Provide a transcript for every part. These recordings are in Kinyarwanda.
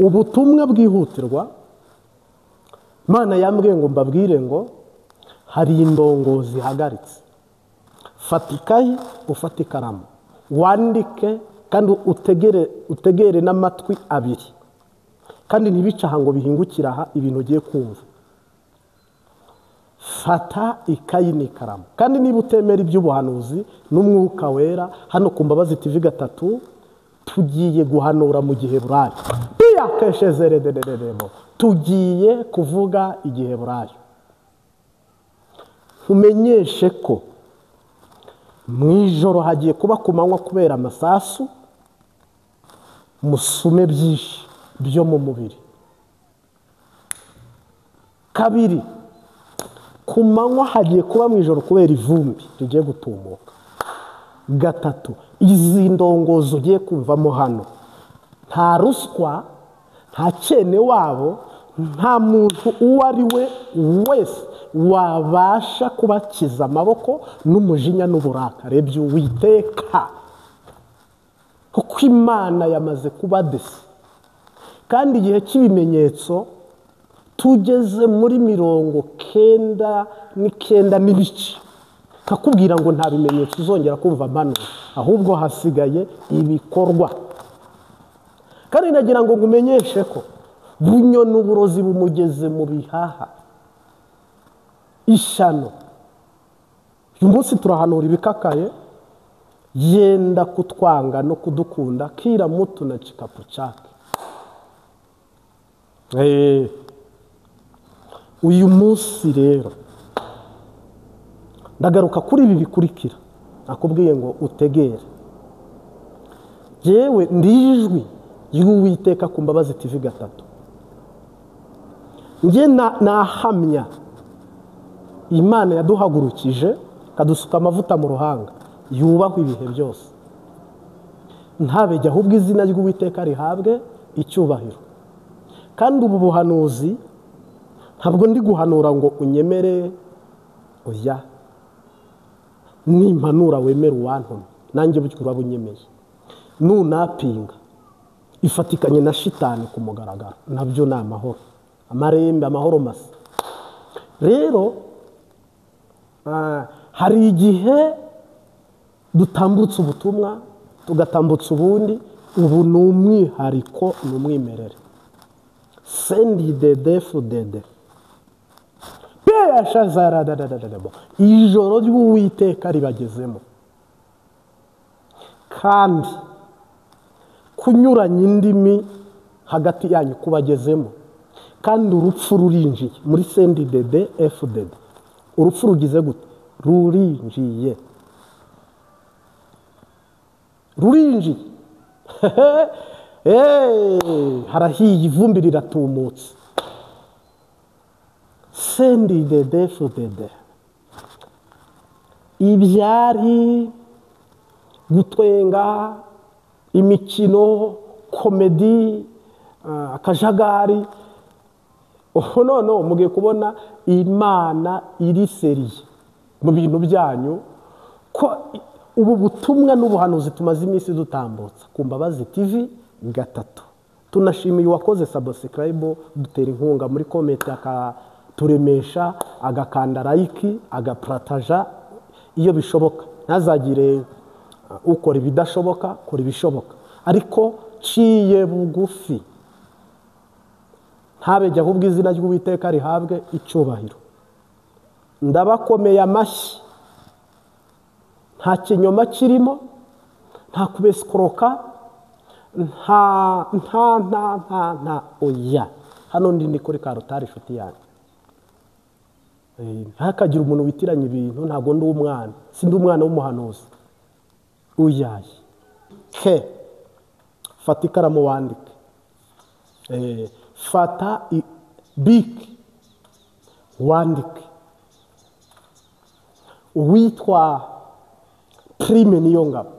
ubutumwa bwihutirwa Imana yambwiye ngo mbabwire ngo hari indongo zihagaritse. Fata ikayi ufate ikaramu wandike kandi utegere n'amatwi abiri kandi ntibicaha ngo bihingukira aha ibintu ugiye kumva. Fata ikayi n'ikaramu kandi niba utemera iby'ubuhanuzi n'umwuka wera, hano ku Mbabazi TV 3 tugiye guhanura mu Giheburayo. Tugiye kuvuga Igiheburayo. Umenyeshe ko mu ijoro hagiye kuba ku manywa kubera amasasu, musume byinshi byo mu mubiri. Kabiri, ku manywa hagiye kuba mu ijoro kubera ivumbi rigiye gutumuka. Gatatu, izi ndongozo ugiye kumvamo hano nta ruswa, nta cyene wabo, nta muntu uwo ari we wese wabasha kubakiza amaboko n'umujinya n'uburakare by'Uwiteka, kuko Imana yamaze kubadesa. Kandi igihe cy'ibimenyetso tugeze muri 99 n'ibice, kakubwira ngo nta bimenyetso uzongera kumva mpano, ahubwo hasigaye ibikorwa. Kandi nagira ngo ngumenyeshe ko bunyo n'uburozi bumugeze mu bihaha, ishano. Uyu munsi turahanura ibikakaye yenda kutwanga no kudukunda kira mutu na chikapu chake. Uyu munsi rero ndagaruka kuri ibi bikurikira nakubwiye ngo utegere. Yewe ndijwi y'Uwiteka ku Mbabazi TV 3. Nge nahamya Imana yaduhagurukije kadusuka amavuta mu ruhanga, yubahwe ibihe byose. Ntabejya ahubwo izina ry'Uwiteka rihabwe icyubahiro. Kandi ubu buhanuzi ntabwo ndi guhanura ngo unyemere, oya. Nimpanura wemera uwantumye, nanjye buryo urabunyemeye. Nunapinga ifatikanye na shitani ku mugaragaro, nabyo ni amahoro, amarembe, amahoro masa. Rero hari igihe dutambutse ubutumwa tugatambutsa ubundi, ubu ni umwihariko, ni umwimerere. Sendi dede ijoro ry'Uwiteka ribagezemo. Kandi kunyuranya indimi hagati yanyu kubagezemo. Kandi urupfu rurinjiye muri sendi dede FDD. Urupfu rugize gute? Rurinjiye. Harahiye, ivumbi riratumutse. Sendi dede FDD. Ibyari gutwenga, imikino, komedi, akajagari, no mugiye kubona Imana iri seriye mu bintu byanyu, ko ubu butumwa n'ubuhanuzi tumaze iminsi dutambutsa ku Mbabazi TV 3. Tunashimiye uwakoze subscribe, dutera inkunga muri comment, akaturemesha, agakanda like, agapartaja iyo bishoboka. Ntazagire ukora ibidashoboka, kora ibishoboka. Ariko ciye bugufi, ntabejya ahubwo izina ry'Uwiteka rihabwe icyubahiro. Ndabakomeye amashyi, nta kinyoma kirimo, nta kubeskoroka, nta oya. Hano ndi kuri Karutari inshuti yanjye. Ntakagira umuntu witiranya ibintu, ntabwo ndi umwana, sindi umwana w'umuhanuzi. Uyaye ke fata ikaramu wandike. Fata biki wandike. Uwitwa Prime Niyongabo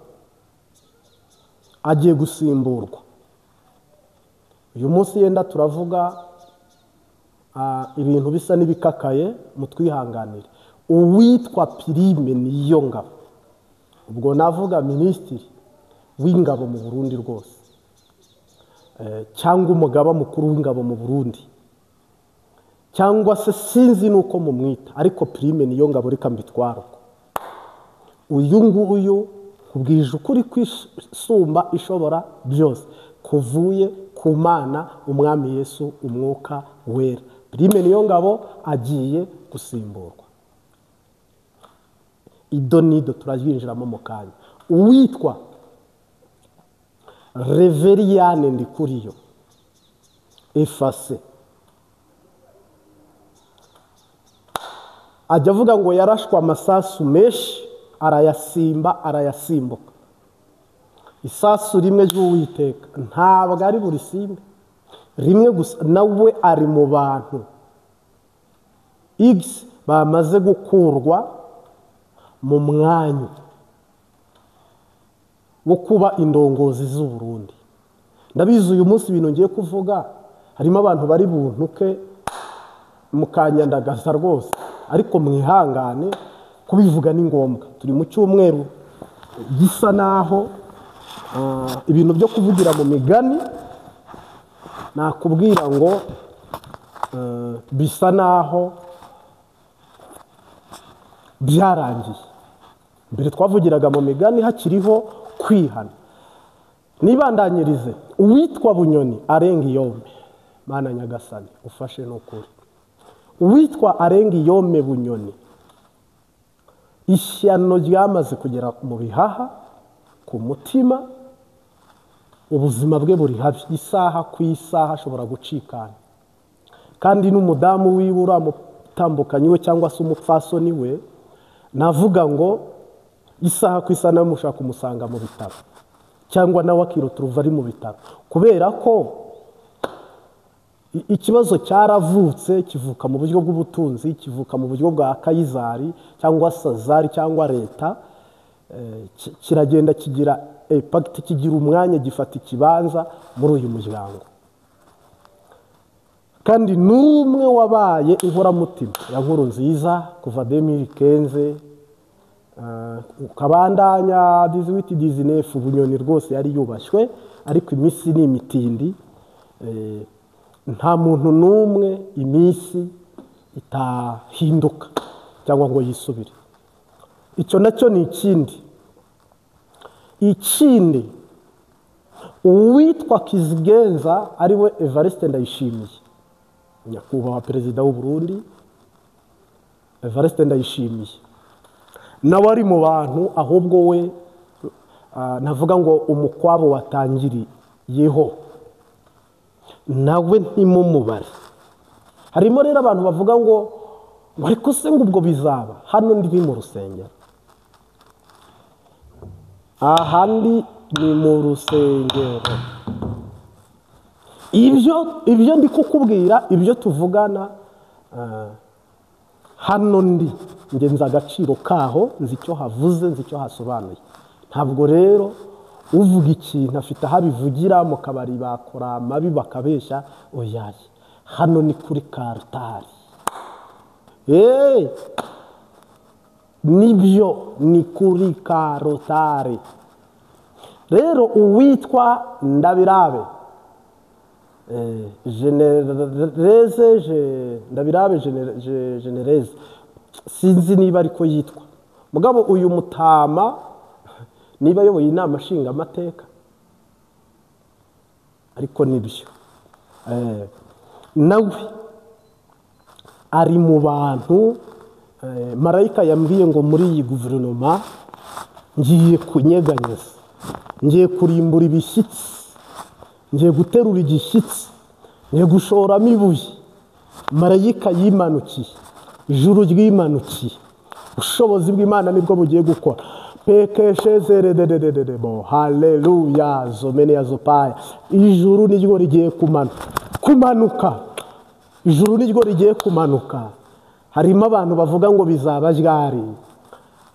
agiye gusimburwa. Uyu munsi yenda turavuga ibintu bisa n'ibikakaye, mutwihanganire. Uwitwa Prime Niyongabo, ubwo navuga minisitiri w'ingabo mu Burundi rwose, cyangwa umugaba mukuru w'ingabo mu Burundi, cyangwa se sinzi nuko mumwita, ariko Prime niyo ngabo reka mbitwara uko. Uyu nguyu kubwije ukuri kwisumba ishobora byose kuvuye ku Mana umwami Yesu umwuka wera. Prime niyo ngabo agiye gusimburwa. Idonido turaryinjiramo mu kanya. Uwitwa Reveriyane Ndikuriyo Efase ajya avuga ngo yarashwa amasasu menshi arayasimbuka. Isasu rimwe ry'Uwiteka ntabwo ari buri simbe, rimwe gusa, nawe ari mu bantu X bamaze gukurwa mu mwanya wo kuba indongozi z'u Burundi. Ndabizi uyu munsi ibintu ngiye kuvuga harimo abantu bari buntuke mukanyandagaza rwose, ariko mwihangane kubivuga ni ngombwa. Turi mu cyumweru gisa naho ibintu byo kuvugira mu migani nakubwira ngo bisa naho byarangiye. Mbere twavugiraga mu migani hakiriho kwihana. Nibandanyirize uwitwa Bunyoni arenga iyome, Mana Nyagasani ufashe n'ukuri. Uwitwa arenga iyome Bunyoni, ishyano ryamaze kugera mu bihaha, ku mutima, ubuzima bwe buri habi, isaha ku isaha ashobora gucikana. Kandi n'umudamu wiwe uramutambukanye we cyangwa se umupfasoni we, navuga ngo isaha ku isaha nawe mushaka kumusanga mu bitaro, cyangwa nawe akiroturuva ari mu bitaro, kubera ko ikibazo cyaravutse, kivuka mu buryo bw'ubutunzi, kivuka mu buryo bwa Kayizari cyangwa Sazari cyangwa leta, kiragenda kigira impact, kigira umwanya, gifata ikibanza muri uyu muryango. Kandi n'umwe wabaye inkoramutima ya Nkurunziza kuva 2015 ukabandanya 18-19, Bunyoni rwose yari yubashywe, ariko iminsi ni imitindi. Nta muntu n'umwe iminsi itahinduka cyangwa ngo yisubire. Icyo nacyo ni ikindi. Uwitwa Kizigenza ariwe Evariste Ndayishimiye, nyakubahwa perezida w'u Burundi Evariste Ndayishimiye, nawe ari mu bantu ahubwo we navuga ngo umukwabo watangiriyeho, nawe ntimumubare. Harimo rero abantu bavuga ngo ariko se ngo ubwo bizaba. Hano ndi mu rusengero, ahandi ni mu rusengero. Ibyo ndi kukubwira, ibyo tuvugana hano ndi ngenza agaciro kaho, nzi icyo havuze, nzi icyo hasobanuye. Ntabwo rero uvuga ikintu afite aho abivugira mu kabari bakora amabi bakabeshya, oyaye. Hano ni kuri Karutari. Nibyo ni kuri Karutari. Rero uwitwa Ndabirabe Ndabirabe Genereze, sinzi niba ariko yitwa mugabo, uyu mutama niba ayoboye inama nshinga amateka, ariko nibyo. Nawe ari mu bantu marayika yambwiye ngo muri iyi guverinoma ngiye kunyeganyeza, ngiye kurimbura ibishyitsi, ngiye guterura igishyitsi, ngiye gushoramo ibuye. Marayika yimanukiye, ijuru ryimanukiye, ubushobozi bw'Imana nibwo bugiye gukora. Pekeshezerederederebo, haleluya, zomene ya zopaya. Ijuru niryo rigiye kumanuka, ijuru niryo rigiye kumanuka. Harimo abantu bavuga ngo bizaba ryari.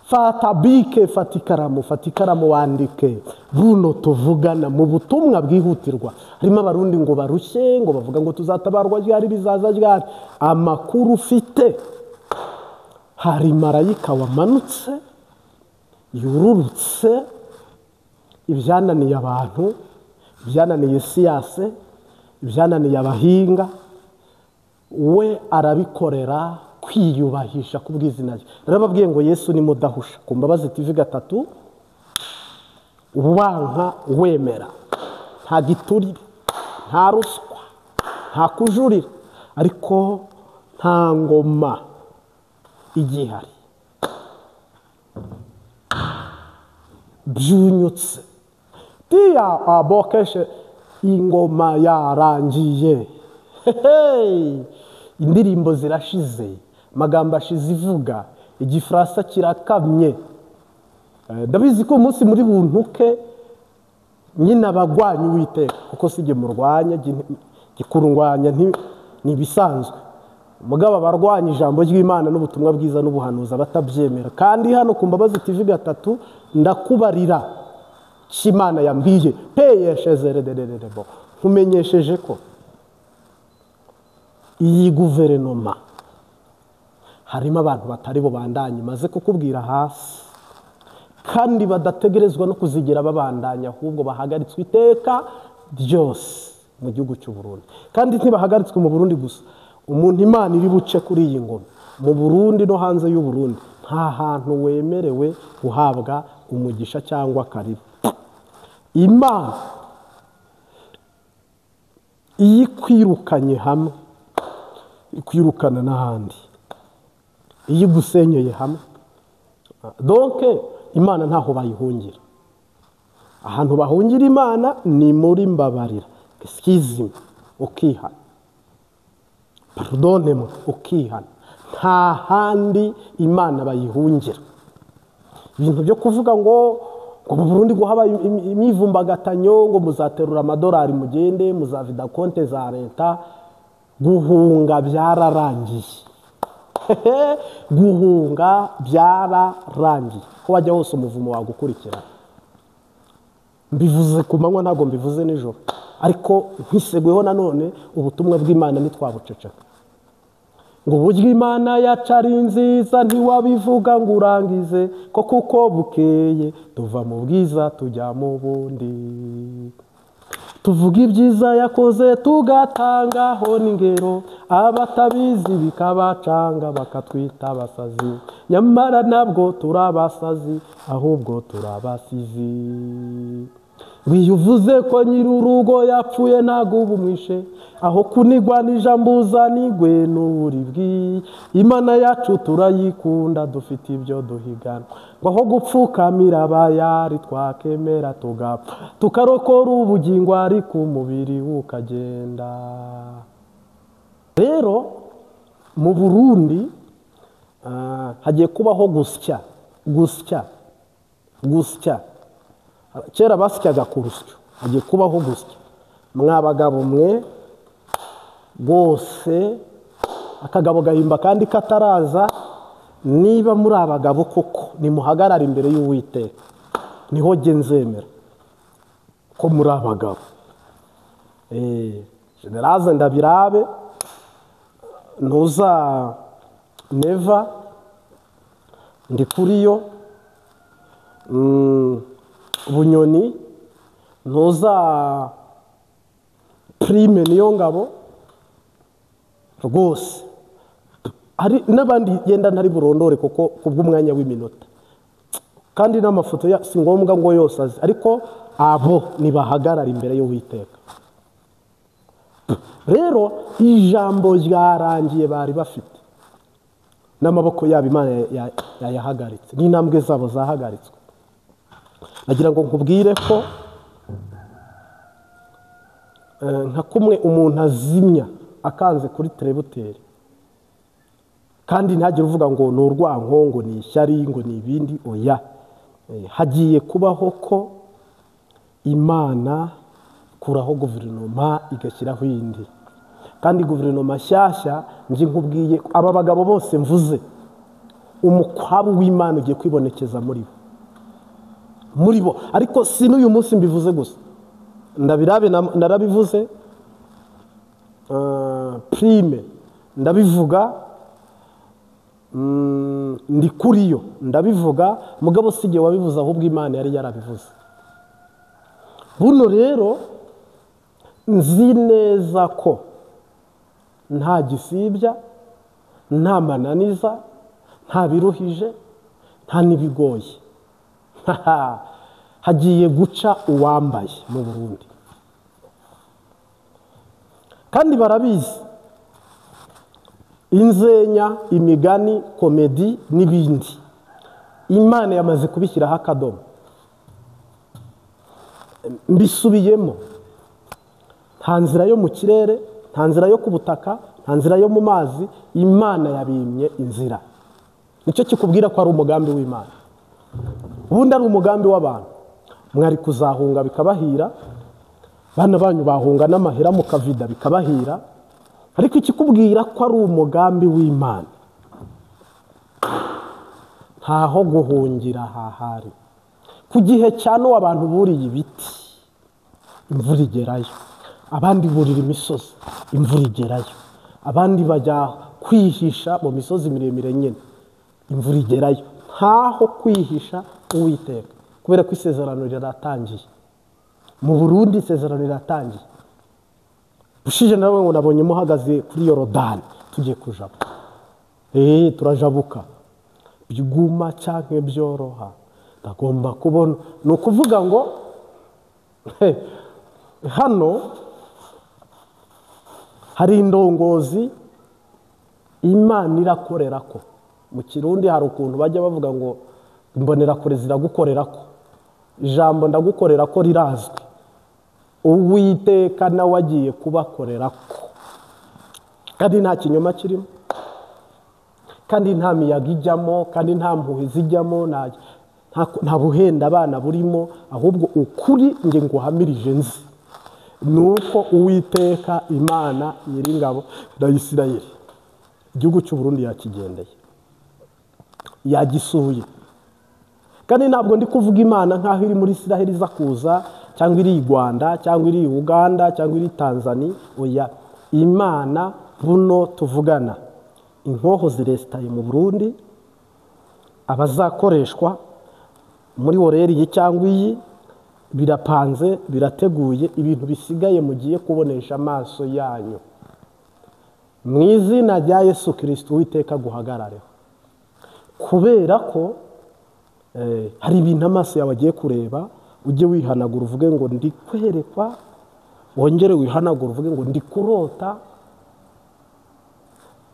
Fata bike, fata ikaramu wandike buno tuvugana mu butumwa bwihutirwa. Harimo abarundi ngo barushye, ngo bavuga ngo tuzatabarwa ryari, bizaza ryari. Amakuru ufite, hari marayika wamanutse yururutse ibyananiye abantu, ibyananiye siyase, ibyananiye abahinga, we arabikorera kwiyubahisha ku bw'izina rye. Narababwiye ngo Yesu ni mudahusha. Ku Mbabazi TV 3 ubanka wemera, nta giturire, nta ruswa, nta kujurira, ariko nta ngoma igihari. Byunyutse tiya abokeshe ingoma yarangiye. Indirimbo zirashize, magambo ashize ivuga, igifaransa kirakamye. Ndabizi ko umunsi muri buntuke nyine abagwanya Uwiteka, kuko sije murwanya gikurungwanya ntibisanzwe. Mugabo abarwanya ijambo ry'Imana n'ubutumwa bwiza n'ubuhanuzi batabyemera. Kandi hano ku Mbabazi TV 3 ndakubarira cy'Imana yambwiye peyeshezerederebo, nkumenyesheje ko iyi guverinoma harimo abantu batari bo bandanye, maze kukubwira hasi, kandi badategerezwa no kuzigira babandanya, ahubwo bahagaritswe iteka ryose mu gihugu cy'u Burundi. Kandi ntibahagaritswe mu Burundi gusa, umuntu Imana iri buce kuri iyi ngoma mu Burundi no hanze y'u Burundi, nta hantu wemerewe guhabwa umugisha cyangwa karibu. Imana iyi kwirukanye hamwe, ikwirukana n'ahandi, iyi gusenyeye hamwe. Donc Imana ntaho bayihungira. Ahantu bahungira Imana ni muri Mbabarira, excuse me, ukihana, pardonne moi, ukihana. Nta handi Imana bayihungira. Ibintu byo kuvuga ngo mu Burundi guhaba imivumbagatanyo, ngo muzaterura amadolari mugende muzavida konte za leta, guhunga byararangiye. Guhunga byararangiye. Ko wajya hose umuvumo wagukurikira. Mbivuze ku manywa, ntago mbivuze nijoro, ariko nkisegweho nanone ubutumwa bw'Imana nitwabuceceka. Ngo burya Imana yacari nziza ntiwabivuga ngo urangize, ko kuko bukeye tuva mu bwiza tujya mu bundi. Tuvuga ibyiza yakoze tugatangaho n'ingero, abatabizi bikabacanga bakatwita abasazi, nyamara nabwo turabasazi ahubwo turabasizi. Wiyuvuze ko nyir'urugo yapfuye ntago ubumwishe, aho kunigwa n'ijambuza nigwe n'uburibwi. Imana yacu turayikunda, dufite ibyo duhigana, ngo aho gupfukamira abayari twakemera tugapfa, tukarokora ubugingo ariko umubiri ukagenda. Rero mu Burundi hagiye kubaho gusya. Kera basyaga ku rusyo, hagiye kubaho gusya. Mwabagabo mwe bose, akagabo gahimba kandi kataraza, niba muri abagabo koko nimuhagarara imbere y'Uwiteka, niho jye nzemera ko muri abagabo. Generaze ndabirabe, ntuza neva ndi kuriyo, Bunyoni, ntuza Prime niyo ngabo, rwose hari n'abandi yenda ntari burondore kuko kubw'umwanya w'iminota, kandi n'amafoto ya si ngombwa ngo yose azi, ariko abo nibahagarara imbere y'Uwiteka. Rero ijambo ryarangiye bari bafite, n'amaboko yabo Imana yayahagaritse, n'intambwe zabo zahagaritswe. Nagira ngo nkubwire ko nka kumwe umuntu azimya akanze kuri terebuteri, kandi ntagire uvuga ngo ni urwanko, ngo ni ishyari, ngo ni ibindi. Oya, hagiye kubaho ko Imana kuraho guverinoma igashyiraho indi, kandi guverinoma nshyashya nje nkubwiye aba bagabo bose mvuze, umukwabu w'Imana ugiye kwibonekeza muri bo. Ariko si n'uyu munsi mbivuze gusa, ndabirabe narabivuze, Prime ndabivuga, ndi kuriyo ndabivuga, mugabo sije wabivuze ahubwo Imana yari yarabivuze. Buno rero nzi neza ko nta gisibya, nta mananiza, nta biruhije, nta n'ibigoye hagiye guca uwambaye mu Burundi. Kandi barabizi inzenya, imigani, komedi n'ibindi Imana yamaze kubishyiraho akadomo. Mbisubiyemo, nta nzira yo mu kirere, nta nzira yo ku butaka, nta nzira yo mu mazi, Imana yabimye inzira. Nicyo kikubwira ko ari umugambi w'Imana. Ubundi ari umugambi w'abantu. Mwari kuzahunga bikabahira, bana banyu bahunga n'amahera mukavida bikabahira, ariko ikikubwira ko ari umugambi w'Imana. Ntaho guhungira hahari. Ku gihe cyane abantu buriye ibiti, imvura igerayo. Abandi burira imisozi, imvura igerayo. Abandi bajya kwihisha mu misozi miremire nyine, imvura igerayo. Ntaho kwihisha Uwiteka, kubera ko isezerano riratangiye. Mu Burundi isezerano riratangiye. Ushije nawe ngo nabonye muhagaze kuri Yorodani tugiye kujabuka. Turajabuka. Biguma cyangwa byoroha, ndagomba kubona. Ni ukuvuga ngo hano hari indongozi Imana irakorera ko. Mu Kirundi hari ukuntu bajya bavuga ngo imbonera kure ziragukorera ko. Ijambo ndagukorera ko rirazwi. Uwiteka nawe agiye kubakorera ko. Kandi nta kinyoma kirimo, kandi nta miyaga ijyamo, kandi nta mpuhwe zijyamo, nta buhenda abana burimo, ahubwo ukuri nge nguhamirije nzi nuko Uwiteka Imana Nyiringabo na Isirayeli igihugu cy'u Burundi yakigendeye, yagisuye. Kandi ntabwo ndi kuvuga Imana nkaho iri muri Isirayeli iza kuza, cyangwa iri i Rwanda, cyangwa iri i Uganda, cyangwa iri i Tanzania. Oya, Imana buno tuvugana, inkoho ziresitaye mu Burundi, abazakoreshwa muri Oreri cyangwa iyi birapanze, birateguye. Ibintu bisigaye mugiye kubonesha amaso yanyu. Mu izina rya Yesu Kristo Uwiteka guhagarareho, kubera ko hari ibintu amaso yawe agiye kureba. Ujye wihanagura uvuge ngo ndi kwerekwa, wongere wihanagura uvuge ngo ndi kurota.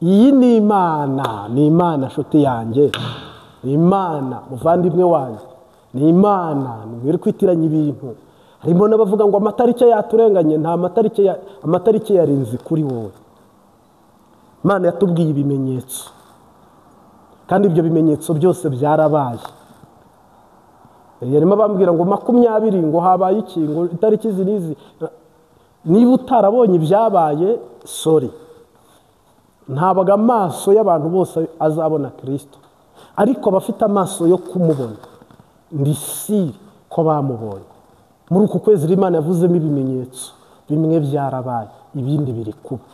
Iyi ni Imana, ni Imana nshuti yanjye, ni Imana muvandimwe wanjye, ni Imana. Mwere kwitiranya ibintu. Harimo n'abavuga ngo amatariki yaturenganye. Nta amatariki yarinze kuri wowe. Imana yatubwiye ibimenyetso, kandi ibyo bimenyetso byose byarabaye. Yarimo bambwira ngo 20 ngo habaye iki, ngo itariki zinizi. Niba utarabonye ibyabaye, sorry, ntabaga amaso y'abantu bose azabona Kristo, ariko abafite amaso yo kumubona ndisiri ko bamubonye. Muri uku kwezi Imana yavuzemo ibimenyetso bimwe byarabaye, ibindi biri kuba.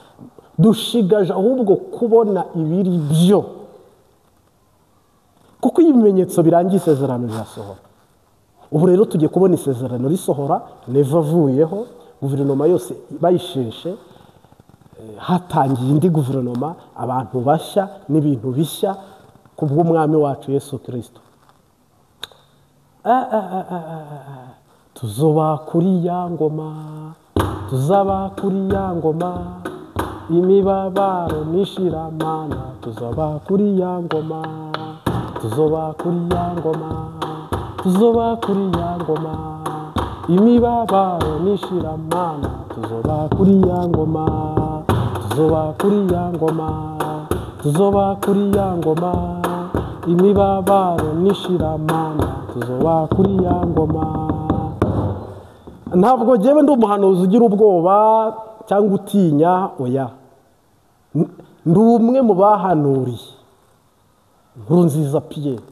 Dushigaje ahubwo kubona ibiri byo, kuko ibimenyetso birangiye isezerano rirasohora. Ubu rero tugiye kubona isezerano risohora, neva avuyeho, guverinoma yose bayisheshe, hatangiye indi guverinoma, abantu bashya n'ibintu bishya kubw'umwami wacu Yesu Kristo. Tuzoba kuri ya ngoma, tuzaba kuri ya ngoma, imibabaro nishiramana. Tuzoba kuri ya ngoma, tuzoba kuri ya ngoma, tuzoba kuri ya ngoma, imibabaro nishiramana. Tuzoba kuri ya ngoma, tuzoba kuri ya ngoma, tuzoba kuri ya ngoma, imibabaro nishiramana. Tuzoba kuri ya ngoma. Ntabwo jyewe ndi umuhanuzi ugira ubwoba cyangwa utinya, oya. Ndi umwe mu bahanuriye Nkurunziza Pierre,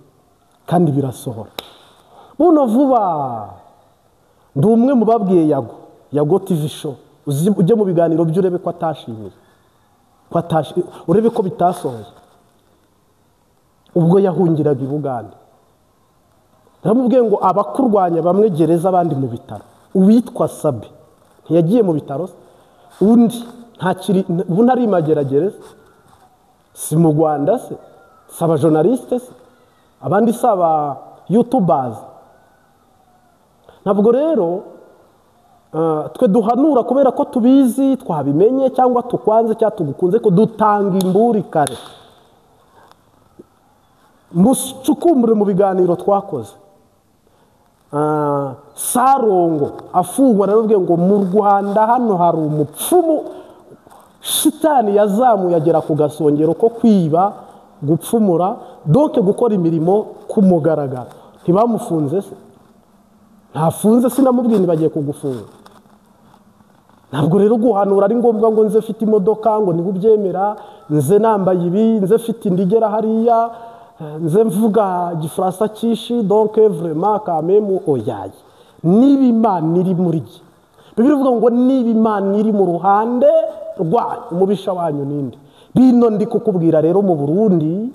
kandi birasohora buno vuba. Ndi umwe mu babwiye Yago TV show, ujye mu biganiro by'urebe ko atashimiye, urebe ko bitasohoye. Ubwo yahungiraga i Buganda, naramubwiye ngo abakurwanya bamwe gereza, abandi mu bitaro. Uwitwa Sabe ntiyagiye mu bitaro, undi ubu ntari mageragere si mu Rwanda se, si abajournaliste se, abandi si aba youtubers. Ntabwo rero twe duhanura kubera ko tubizi, twabimenye cyangwa tukwanze cyangwa tugukunze, ko dutanga imburi kare. Mucukumbure mu biganiro twakoze, Sarongo afungwa narabwiye ngo mu Rwanda hano hari umupfumu shitani yazamuye agera ku gasongero ko kwiba, gupfumura, donc gukora imirimo ku mugaragaro. Ntibamufunze se? Ntafunze, sinamubwiye bagiye kugufunga. Ntabwo rero guhanura ari ngombwa ngo nze mfite imodoka ngo nibubyemera, nze nambaye ibi, nze mfite indigera hariya, nze mvuga Gifaransa cyinshi, donc vraiment quand même oyaye. Niba Imana iri muri gi, Bibiliya ivuga ngo niba Imana iri mu ruhande rwanyu, umubisha wanyu ninde? Bino ndi kukubwira rero mu Burundi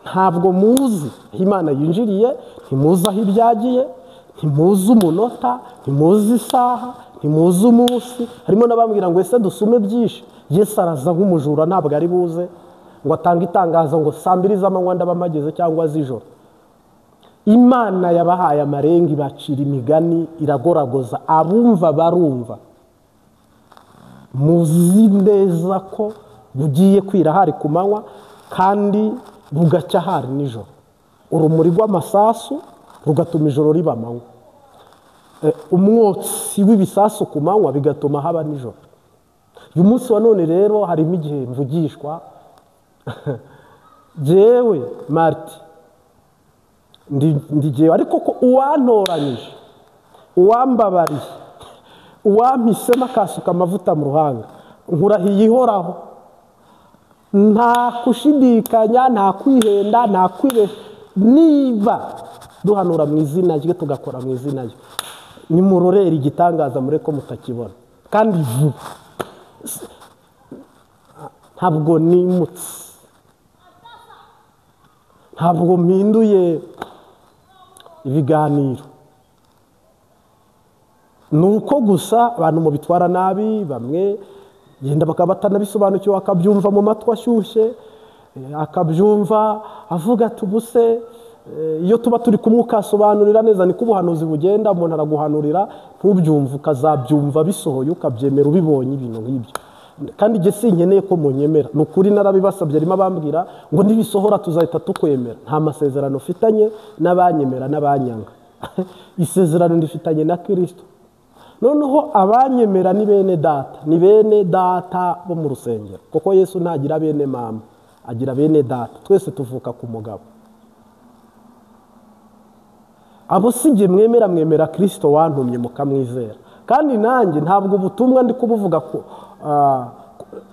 ntabwo muzi Imana yinjiriye, ntimuzi aho ibyagiye, ntimuzi umunota, ntimuzi isaha, ntimuzi umunsi. Harimo n'abambwira ngo ese dusume byinshi, Yesu araza nk'umujura ntabwo ari buze ngo atange itangazo ngo saa 2 z'amanywa ndabamageze cyangwa z'ijoro. Imana yabahaye amarenga, bacira imigani, iragoragoza, abumva barumva. Muzi neza ko bugiye kwira hari ku manywa kandi bugacya hari nijoro. Urumuri rw'amasasu rugatuma ijoro riba amanywa, umwotsi w'ibisasu ku manywa bigatuma haba nijoro. Uyu munsi wa none rero harimo igihe mvugishwa jewe Marti ndigiye, ariko ko uwantoranyije, uwambabariye, uwampisemo akasuka amavuta mu ruhanga, nkurahiye ihoraho, nta kushidikanya, nta kwihenda, nta kwibesha. Niba duhanura mu izina rye, tugakora mu izina rye, nimurorere igitangaza mureko mutakibona. Kandi vuba, ntabwo nimutse, ntabwo mpinduye ibiganiro, nuko gusa abantu mubitwara nabi. Bamwe yenda bakaba batanabisobanukiwe, akabyumva mu matwi ashyushye, akabyumva avuga ati ubuse iyo tuba turi kumwukasobanurira neza niko ubuhanuzi bugenda. Umuntu araguhanurira ntubyumva, ukazabyumva bisohoye, ukabyemera ubibonye ibintu nk'ibyo. Kandi igihe sinkeneye ko munyemera, ni ukuri narabibasabye. Arimo abambwira ngo nibisohora tuzahita tukwemera. Nta masezerano ufitanye n'abanyemera n'abanyanga isezerano ndifitanye na Kristo. Noneho abanyemera ni bene data, ni bene data bo mu rusengero, kuko Yesu ntagira bene mama, agira bene data. Twese tuvuka ku mugabo. Abo sije mwemera, mwemera Kristo wantumye mukamwizera. Kandi nanjye ntabwo ubutumwa ndi kubuvuga ko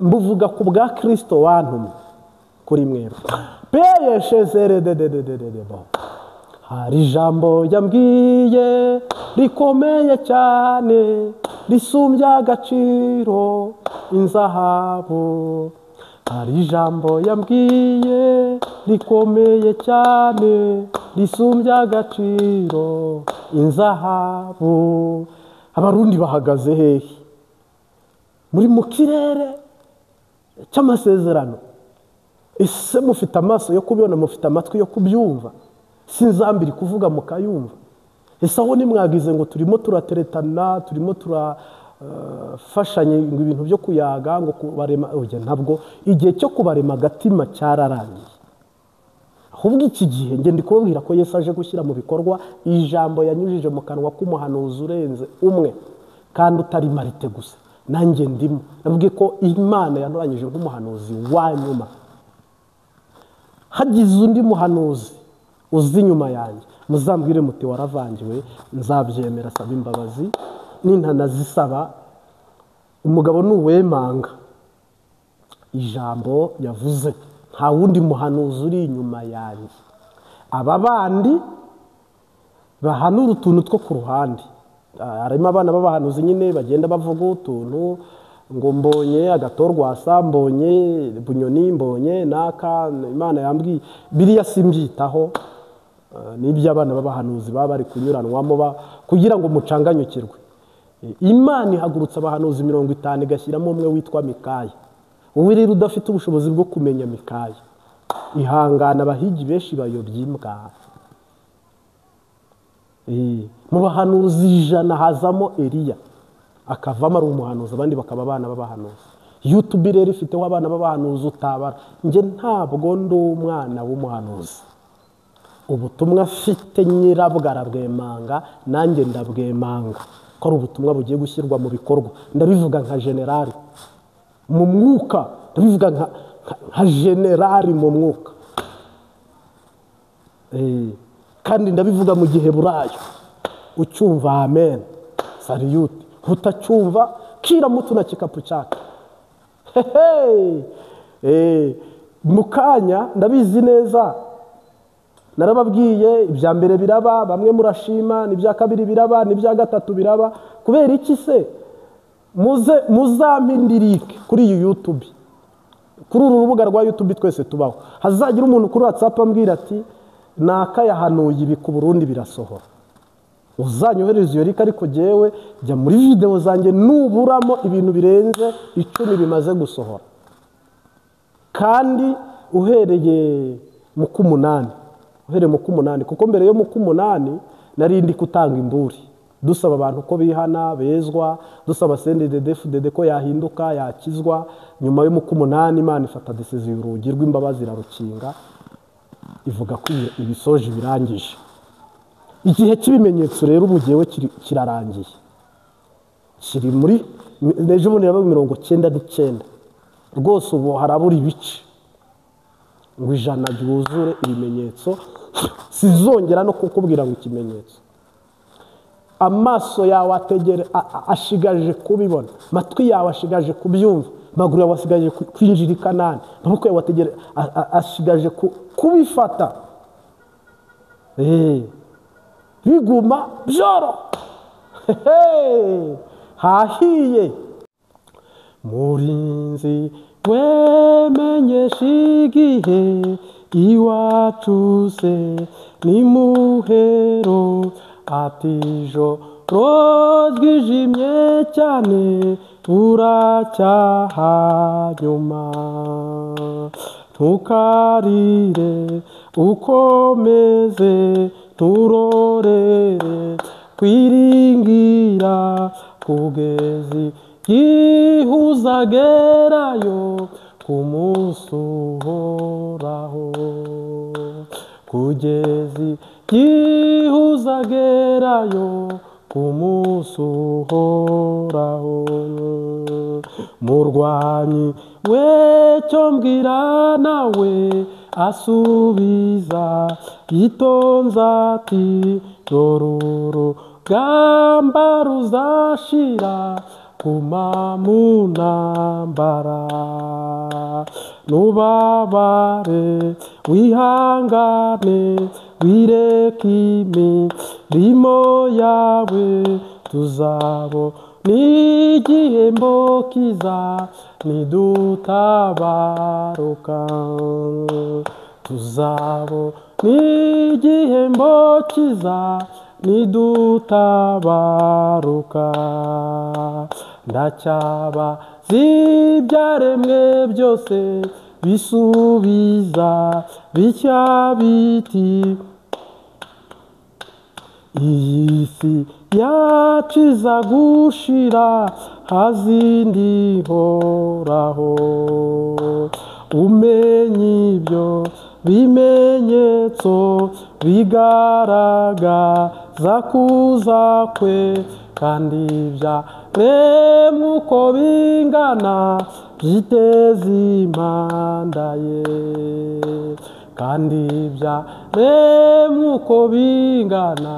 mbuvuga ku bwa Kristo wantumye kuri mwebwe. Peyeshezere bo. Hari ijambo yambwiye rikomeye cyane, risumbya agaciro inzahabu. Hari ijambo yambwiye rikomeye cyane, risumbya agaciro inzahabu. Abarundi bahagaze hehe? Muri mu kirere cy'amasezerano. Ese mufite amaso yo kubibona, mufite amatwi yo kubyumva? Sinzambiri kuvuga mukayumva? Ese aho nimwagize ngo turimo turateretana, turimo turafashanye ibintu byo kuyaga ngo kubarema, oya, ntabwo igihe cyo kubarema agatima cyararangiye. Ahubwo iki gihe nge ndi kubabwira ko Yesu aje gushyira mu bikorwa ijambo yanyujije mu kanwa k'umuhanuzi urenze umwe, kandi utari Marite gusa, nanjye ndimo. Nabwiye ko Imana yantoranyije nk'umuhanuzi wa nyuma. Hagize undi muhanuzi uzi nyuma yanjye, muzambwire muti waravangiwe, nzabyemera, saba imbabazi nintanazisaba. Umugabo nuwemanga ijambo yavuze, nta wundi muhanuzi uri inyuma yanjye. Aba bandi bahanura utuntu two ku ruhande, harimo abana b'abahanuzi nyine bagenda bavuga utuntu ngo mbonye Agatorwasa, mbonye Bunyoni, mbonye naka, Imana yambwiye. Biriya simbyitaho, n'ibyo abana b'abahanuzi baba bari kunyuranwamo kugira ngo mucanganyukirwe. Imana ihagurutsa abahanuzi 50 igashyiramo umwe witwa Mikaya. Wowe rero udafite ubushobozi bwo kumenya Mikaya, ihangana abahigi benshi bayobye imbwa. Mu bahanuzi 100 hazamo Eliya, akavamo ari umuhanuzi, abandi bakaba abana b'abahanuzi. YouTube rero ifiteho abana b'abahanuzi utabara. Nge ntabwo ndi umwana w'umuhanuzi. Ubutumwa afite nyirabwara bwemanga, nanjye ndabwemanga ko ari ubutumwa bugiye gushyirwa mu bikorwa. Ndabivuga nka generali mu mwuka, ndabivuga nka generali mu mwuka. Kandi ndabivuga mu gihe burayo. Ucyumva amen, saliyuti. Utacyumva kira mutu na kikapu cyake. Mukanya ndabizi neza, narababwiye ibya mbere biraba, bamwe murashima, n'ibya kabiri biraba, n'ibya gatatu biraba. Kubera iki se? Muzampindirike kuri iyi YouTube, kuri uru rubuga rwa YouTube twese tubaho. Hazagira umuntu kuri WhatsApp ambwira ati naka yahanuye ibi ku Burundi birasohora. Uzanyohereza iyo link, ariko jewe jya muri video zanjye nuburamo ibintu birenze 10 bimaze gusohora. Kandi uhereye mu kumunani, kuko mbere yo mu kumunani narindi kutanga imburi, dusaba abantu ko bihana bezwa, dusaba CNDD-FDD ko yahinduka yakizwa. Nyuma yo mu kumunani Imana ifata decision y'urugi rw'imbabazi irarukinga, ivuga ko ibisoje birangije. Igihe cy'ibimenyetso rero ubugewe kirarangiye, kiri muri nejo bundi yaba 99 rwose. Ubu harabura ibice ngo 100 byuzure ibimenyetso. Sizongera no kukubwira ngo ikimenyetso. Amaso yawe ashigaje kubibona, matwi yawe ashigaje kubyumva, maguru yawe asigaje kwinjira i Kanani, amaboko yawe ashigaje kubifata. Biguma byoro. Hahiye murinzi wemenyesha igihe iwacu se ni muhero, atijo rozwijimye cyane buracyaha nyuma. Ntukarire ukomeze turorere kwiringira kugezi gihuzagerayo ku munsi uhoraho. Kugezi gihuzagerayo ku munsi uhoraho. Murwanyi wecyo mbwira nawe asubiza yitonza ati dororo gamba ruzashira kuma munambara. Nubabare wihangane wirekimi rimo yawe, tuzabo n'igihembo kiza nidutabaruka. Tuzabo n'igihembo kiza nidutabaruka. Ndacyaba zibyaremwe byose bisubiza bitya biti, iyi si yaciza gushira hazindi horaho. Umenye ibyo bimenyetso bigaragaza kuza kwe, kandi byaremwe uko bingana byiteza impanda ye. Kandi byaremwe uko bingana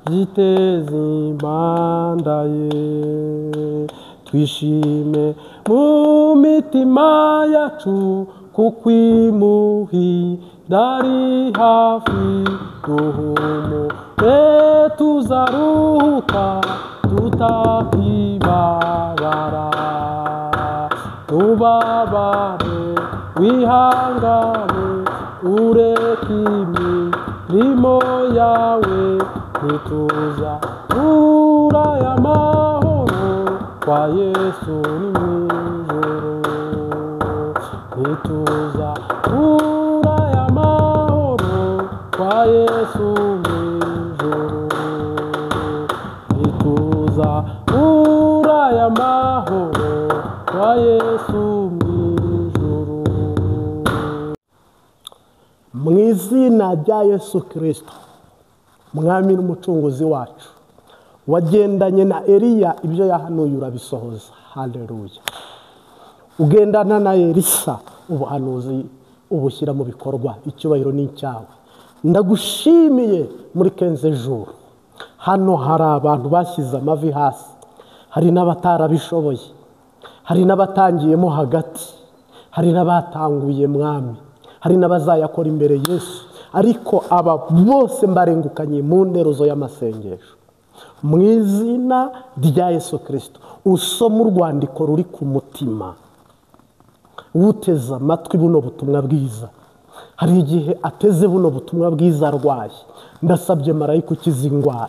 byiteza impanda ye. Twishime mu mitima yacu kuko imuhira ari hafi. Duhumure tuzaruhuka tutakibabara. Nubabare wihangane ureke imirimo yawe, ntituza uraya mahoro. kwa Yesu ni mwijuru, nituza uraya mahoro kwa Yesu mwijuru, nituza uraya mahoro kwa Yesu mwijuru. Mu izina rya Yesu Kristo, mwami n'umucunguzi wacu, wagendanye na Eliya ibyo yahanuye urabisohoza. Haleluya. Ugendana na Elisa ubuhanuzi ubushyira mu bikorwa. Icyubahiro ni icyawe. Ndagushimiye muri 15 jours. Hano hari abantu bashyize amavi hasi, hari n'abatarabishoboye, hari n'abatangiyemo hagati, hari n'abatanguye mwami, hari n'abazayakora imbere Yesu, ariko aba bose mbarengukanye mu nderozo y'amasengesho. Mu izina rya Yesu Kristo, usoma urwandiko ruri ku mutima, wuteza amatwi buno butumwa bwiza. Hari igihe ateze buno butumwa bwiza arwaye, ndasabye marayika ukiza indwara.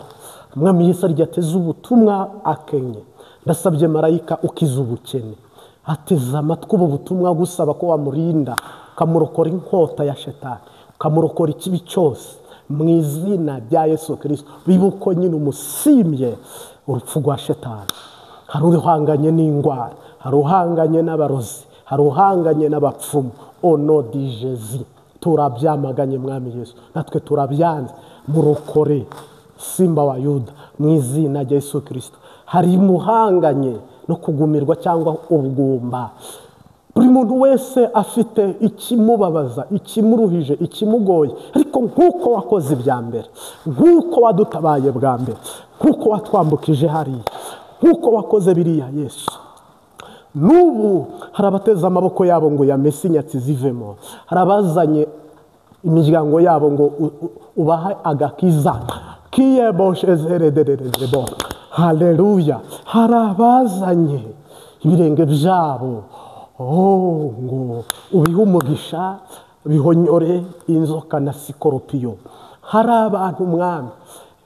Mwami Yesu arya ateze ubutumwa akenye, ndasabye marayika ukiza ubukene. Ateze amatwi ubu butumwa gusaba ko wamurinda, ukamurokora inkota ya shetani, ukamurokora ikibi cyose. Mu izina rya Yesu Kristo, bibuko nyine umusimye urupfu rwa shetani. Hari uruhanganye n'indwara, hari uhanganye n'abarozi, hari uhanganye n'abapfumu. Ono di Jésus, turabyamaganye mwami Yesu, natwe turabyanze. Murokore Simba wa Yuda mu izina rya Yesu Kristo. Hari muhanganye no kugumirwa cyangwa ubugumba. Buri muntu wese afite ikimubabaza, ikimuruhije, ikimugoye, ariko nkuko wakoze ibya mbere, nkuko wadutabaye bwa mbere, nkuko watwambukije hariya, nkuko wakoze biriya Yesu, n'ubu hari abateza amaboko yabo ngo yamese inyatsi zivemo, hari abazanye imiryango yabo ngo ubahe agakiza kiyeboshezerederebo. Haleluya. Hari abazanye ibirenge byabo ngo ubihe umugisha bihonyore inzoka na sikoropiyo. Hari abantu mwami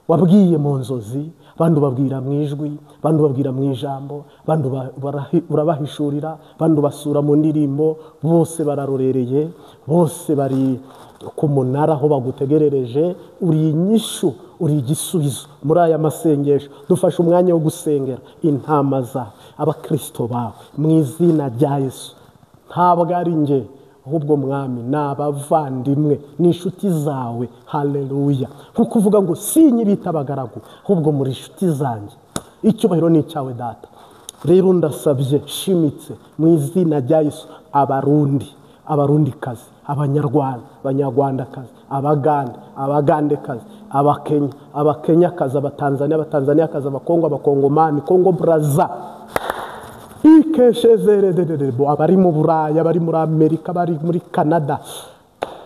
wabwiye mu nzozi, bandu babwira mu ijwi, bandu babwira mu ijambo, bandu urabahishurira, bandu basura mu ndirimbo, bose bararorereye, bose bari ku munara aho bagutegerereje. Uri inyishu, uri igisubizo muri aya masengesho. Dufashe umwanya wo gusengera intama zawe, abakristo bawe mu izina rya Yesu. Ntabwo ari nge, ahubwo mwami n'abavandimwe n'inshuti zawe. Haleluya. Kuko uvuga ngo sinyibita abagaragu, ahubwo muri inshuti zanjye. Icyubahiro ni icyawe data. Rero ndasabye shimitse mu izina rya Yesu, abarundikazi, abanyarwanda, abanyarwandakazi, abaganda, abagandekazi, abakenyakazi, abatanzaniyakazi, abakongo, abakongomani, Kongo Braza, ikeshezerederebo, abari mu Buraya, abari muri Amerika, abari muri Canada,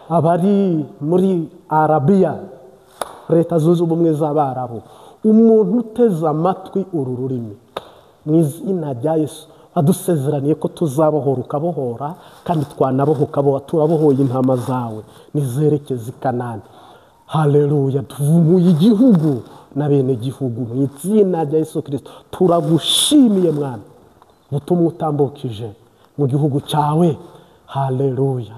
abari muri Arabiya, Leta Zunze Ubumwe z'Abarabu. Umuntu uteze amatwi uru rurimi mu izina rya Yesu, adusezeraniye ko tuzabohora ukabohora, kandi twanabohoka turabohoye intama zawe nizerekeza i Kanani. Haleluya. Tuvumuye igihugu na bene gihugu mu izina rya Yesu Kristo. Turagushimiye mwana ubutumwa utambukije mu gihugu cyawe. Haleluya.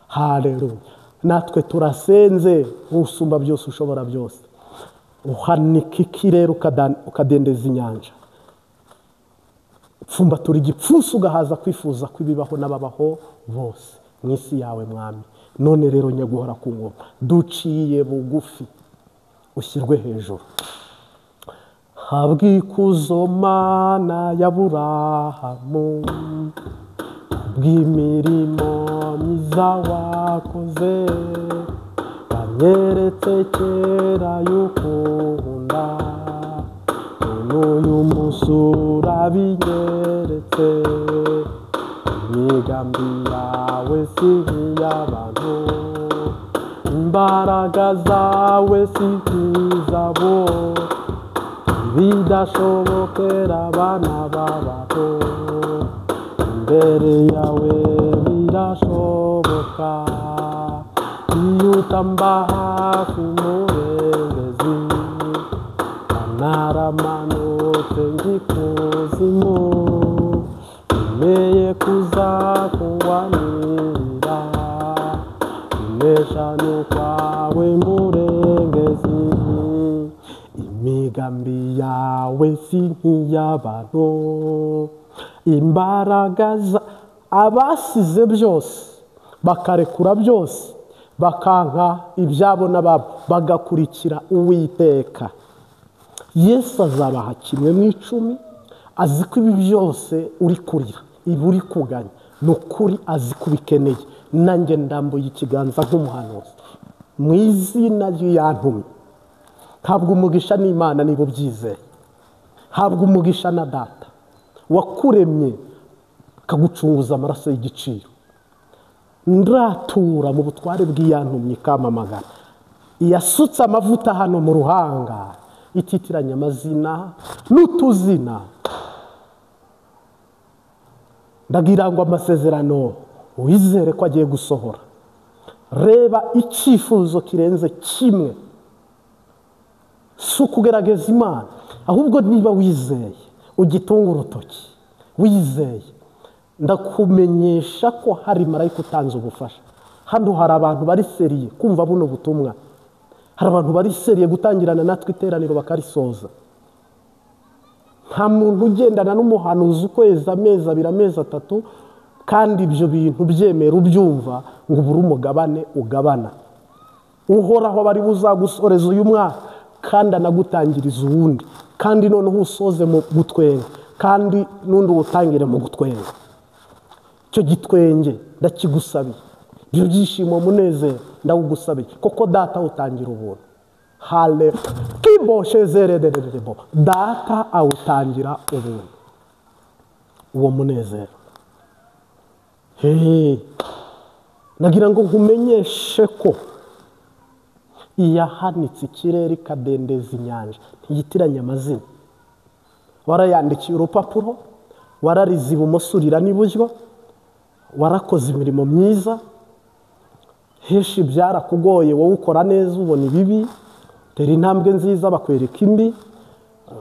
Haleluya. Natwe turasenze usumba byose, ushobora byose, uhanika ikirere ukadendeza inyanja, upfumbatura igipfusi ugahaza kwifuza kw'ibibaho n'ababaho bose mu isi yawe mwami. None rero nyaguhora ku ngoma, duciye bugufi ushyirwe hejuru. Habwa ikuzo Mana ya Aburahamu, bw'imirimo myiza wakoze, wanyeretse kera y'ukunda, n'uyu munsi urabinyeretse. Imigambi yawe si nk'iy'abantu, imbaraga zawe si nk'izabo, ibidashobokera abana b'abato, imbere yawe birashoboka. Iyo utamba hafi umurengezi, naramanutse ngikuzimu. wemeye kuza kuwanira ineshanu kwawe murengezi imigambi yawe si nk'iy'abantu imbaraga abasize byose bakarekura byose bakanka ibyabo n'ababo bagakurikira Uwiteka. Yesu azabaha kimwe mu 10, azi ko ibi byose uri kurira, ibi uri kuganya ni ukuri, azi ko ubikeneye. Nanjye ndambuye ikiganza nk'umuhanuzi mu izina ry'Iyantumye. Habwa umugisha n'Imana niba ubyizeye, habwa umugisha na Data wakuremye akagucunguza amaraso y'igiciro. Ndatura mu butware bw'Iyantumye ikamamagara, iyasutse amavuta hano mu ruhanga, ititiranya amazina n'utuzina. Ndagira ngo amasezerano wizere ko agiye gusohora. Reba icyifuzo kirenze kimwe, si ukugerageza Imana, ahubwo niba wizeye ugitunga urutoki, wizeye, ndakumenyesha ko hari marayika utanze ubufasha. Hano hari abantu bari seriye kumva buno butumwa, hari abantu bari seriye gutangirana natwe iteraniro bakarisoza. Nta muntu ugendana n'umuhanuzi ukwezi, amezi 2, amezi 3, kandi ibyo bintu byemera ubyumva ngo ubure umugabane ugabana. Uhoraho bari buzagusoreza uyu mwaka kandi anagutangiriza uwundi, kandi noneho usoze mu gutwenga, kandi n'undi utangire mu gutwenga. Icyo gitwenge ndakigusabiye, ibyo byishimo munezero ndawugusabiye, koko Data utangira ubuntu. Hale kiboshezerererebo, Data awutangira ubuntu, uwo munezero. Nagira ngo nkumenyeshe ko iyahanitse ikirere ikadendeza inyanja ntiyitiranya amazina. Warayandikiye urupapuro, wararize ibumoso urira n'iburyo, warakoze imirimo myiza, heshi byarakugoye wowe ukora neza ubona ibibi, tera intambwe nziza bakwereka imbi,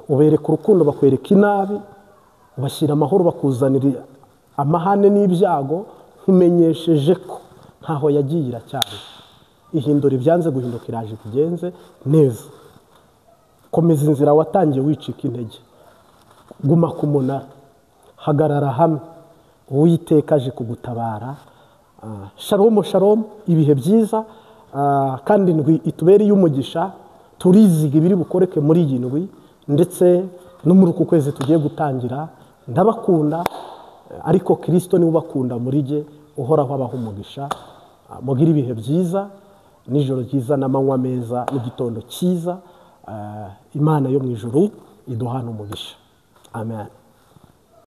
ubereka urukundo bakwereka inabi, ubashyira amahoro bakuzanira amahane n'ibyago. Nkumenyesheje ko ntaho yagiye iracyari, ihindura ibyanze guhinduka iraje kugenze neza. Komeza inzira watangiye wicika intege, guma ku munara, hagarara hamwe, Uwiteka aje kugutabara. Shalom shalom, ibihe byiza, kandi ndwi itubereye umugisha. Turiziga ibiri bukoreke muri iyi ndwi ndetse no muri uku kwezi tugiye gutangira. Ndabakunda, ariko Kristo ni ubakunda muri je, uhoraho abaha umugisha. Mugira ibihe byiza, nijoro ryiza n'amanywa meza n'igitondo cyiza. Imana yo mu ijuru iduhana umugisha. Amen.